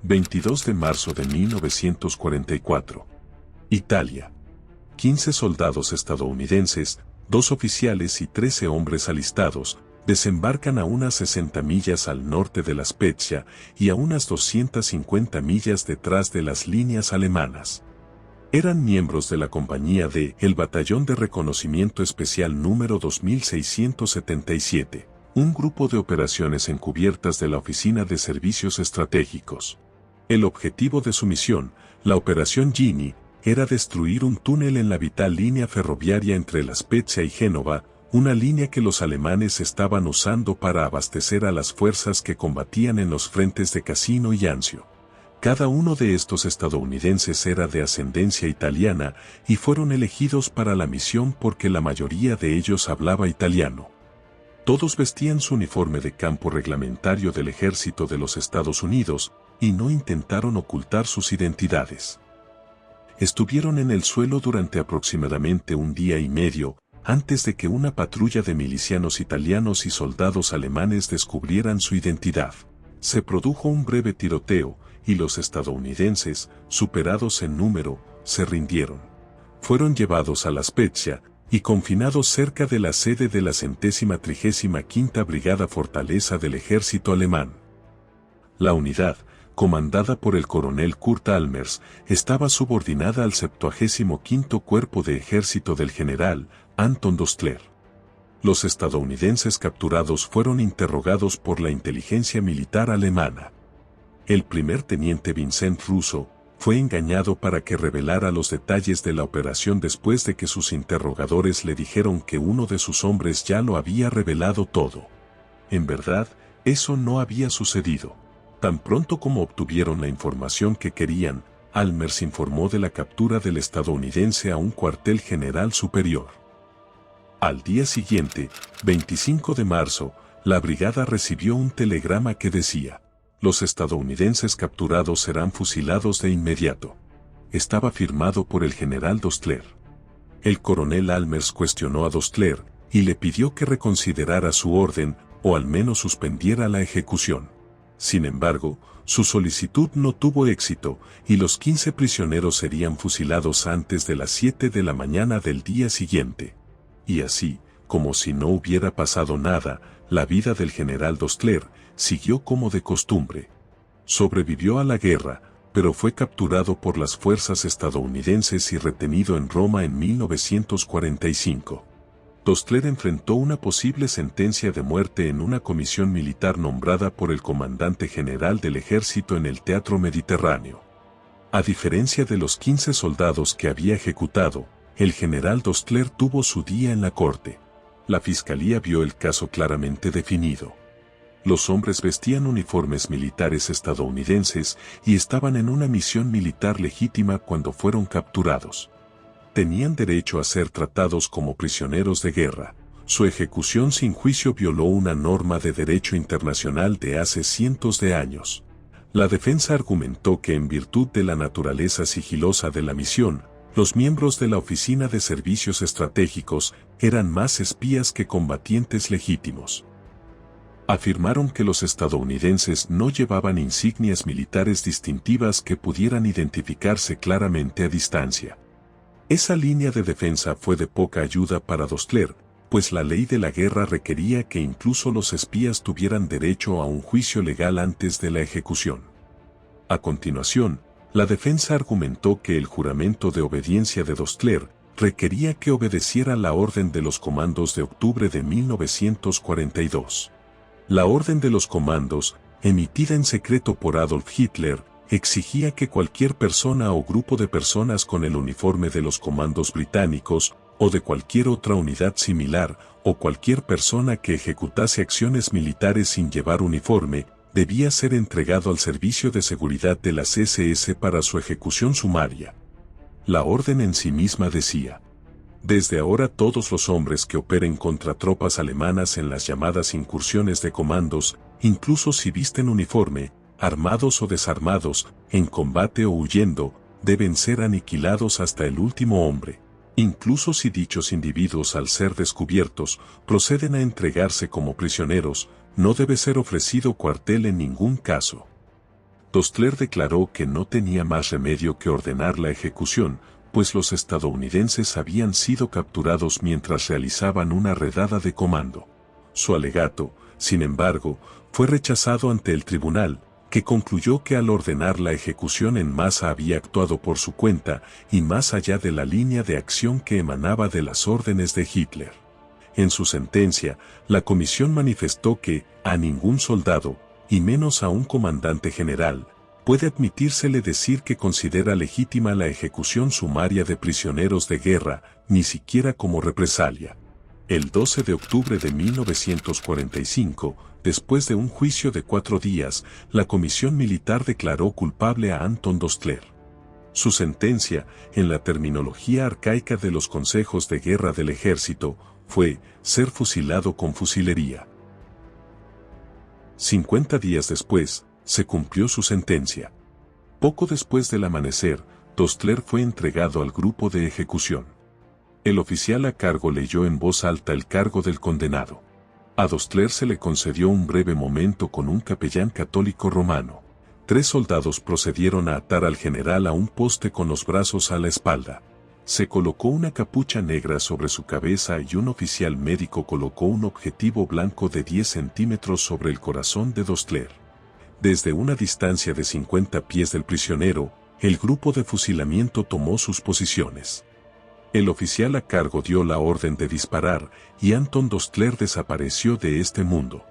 22 de marzo de 1944. Italia. 15 soldados estadounidenses, 2 oficiales y 13 hombres alistados, desembarcan a unas 60 millas al norte de La Spezia y a unas 250 millas detrás de las líneas alemanas. Eran miembros de la compañía D, el Batallón de Reconocimiento Especial número 2677, un grupo de operaciones encubiertas de la Oficina de Servicios Estratégicos. El objetivo de su misión, la Operación Ginny, era destruir un túnel en la vital línea ferroviaria entre La Spezia y Génova, una línea que los alemanes estaban usando para abastecer a las fuerzas que combatían en los frentes de Cassino y Anzio. Cada uno de estos estadounidenses era de ascendencia italiana y fueron elegidos para la misión porque la mayoría de ellos hablaba italiano. Todos vestían su uniforme de campo reglamentario del Ejército de los Estados Unidos y no intentaron ocultar sus identidades. Estuvieron en el suelo durante aproximadamente un día y medio antes de que una patrulla de milicianos italianos y soldados alemanes descubrieran su identidad. Se produjo un breve tiroteo y los estadounidenses, superados en número, se rindieron. Fueron llevados a La Spezia y confinados cerca de la sede de la 135ª Brigada Fortaleza del Ejército Alemán. La unidad, comandada por el coronel Kurt Almers, estaba subordinada al 75º Cuerpo de Ejército del general Anton Dostler. Los estadounidenses capturados fueron interrogados por la inteligencia militar alemana. El primer teniente Vincent Russo fue engañado para que revelara los detalles de la operación después de que sus interrogadores le dijeron que uno de sus hombres ya lo había revelado todo. En verdad, eso no había sucedido. Tan pronto como obtuvieron la información que querían, Almers informó de la captura del estadounidense a un cuartel general superior. Al día siguiente, 25 de marzo, la brigada recibió un telegrama que decía: los estadounidenses capturados serán fusilados de inmediato. Estaba firmado por el general Dostler. El coronel Almers cuestionó a Dostler y le pidió que reconsiderara su orden o al menos suspendiera la ejecución. Sin embargo, su solicitud no tuvo éxito y los 15 prisioneros serían fusilados antes de las 7 de la mañana del día siguiente. Y así, como si no hubiera pasado nada, la vida del general Dostler siguió como de costumbre. Sobrevivió a la guerra, pero fue capturado por las fuerzas estadounidenses y retenido en Roma en 1945. Dostler enfrentó una posible sentencia de muerte en una comisión militar nombrada por el comandante general del ejército en el teatro mediterráneo. A diferencia de los 15 soldados que había ejecutado, el general Dostler tuvo su día en la corte. La fiscalía vio el caso claramente definido. Los hombres vestían uniformes militares estadounidenses y estaban en una misión militar legítima cuando fueron capturados. Tenían derecho a ser tratados como prisioneros de guerra. Su ejecución sin juicio violó una norma de derecho internacional de hace cientos de años. La defensa argumentó que en virtud de la naturaleza sigilosa de la misión, los miembros de la Oficina de Servicios Estratégicos eran más espías que combatientes legítimos. Afirmaron que los estadounidenses no llevaban insignias militares distintivas que pudieran identificarse claramente a distancia. Esa línea de defensa fue de poca ayuda para Dostler, pues la ley de la guerra requería que incluso los espías tuvieran derecho a un juicio legal antes de la ejecución. A continuación, la defensa argumentó que el juramento de obediencia de Dostler requería que obedeciera la orden de los comandos de octubre de 1942. La orden de los comandos, emitida en secreto por Adolf Hitler, exigía que cualquier persona o grupo de personas con el uniforme de los comandos británicos, o de cualquier otra unidad similar, o cualquier persona que ejecutase acciones militares sin llevar uniforme, debía ser entregado al Servicio de Seguridad de las SS para su ejecución sumaria. La orden en sí misma decía: desde ahora todos los hombres que operen contra tropas alemanas en las llamadas incursiones de comandos, incluso si visten uniforme, armados o desarmados, en combate o huyendo, deben ser aniquilados hasta el último hombre. Incluso si dichos individuos al ser descubiertos proceden a entregarse como prisioneros, no debe ser ofrecido cuartel en ningún caso. Dostler declaró que no tenía más remedio que ordenar la ejecución, pues los estadounidenses habían sido capturados mientras realizaban una redada de comando. Su alegato, sin embargo, fue rechazado ante el tribunal, que concluyó que al ordenar la ejecución en masa había actuado por su cuenta y más allá de la línea de acción que emanaba de las órdenes de Hitler. En su sentencia, la comisión manifestó que a ningún soldado, y menos a un comandante general, puede admitírsele decir que considera legítima la ejecución sumaria de prisioneros de guerra, ni siquiera como represalia. El 12 de octubre de 1945, después de un juicio de 4 días, la comisión militar declaró culpable a Anton Dostler. Su sentencia, en la terminología arcaica de los consejos de guerra del ejército, fue ser fusilado con fusilería. 50 días después, se cumplió su sentencia. Poco después del amanecer, Dostler fue entregado al grupo de ejecución. El oficial a cargo leyó en voz alta el cargo del condenado. A Dostler se le concedió un breve momento con un capellán católico romano. 3 soldados procedieron a atar al general a un poste con los brazos a la espalda. Se colocó una capucha negra sobre su cabeza y un oficial médico colocó un objetivo blanco de 10 centímetros sobre el corazón de Dostler. Desde una distancia de 50 pies del prisionero, el grupo de fusilamiento tomó sus posiciones. El oficial a cargo dio la orden de disparar y Anton Dostler desapareció de este mundo.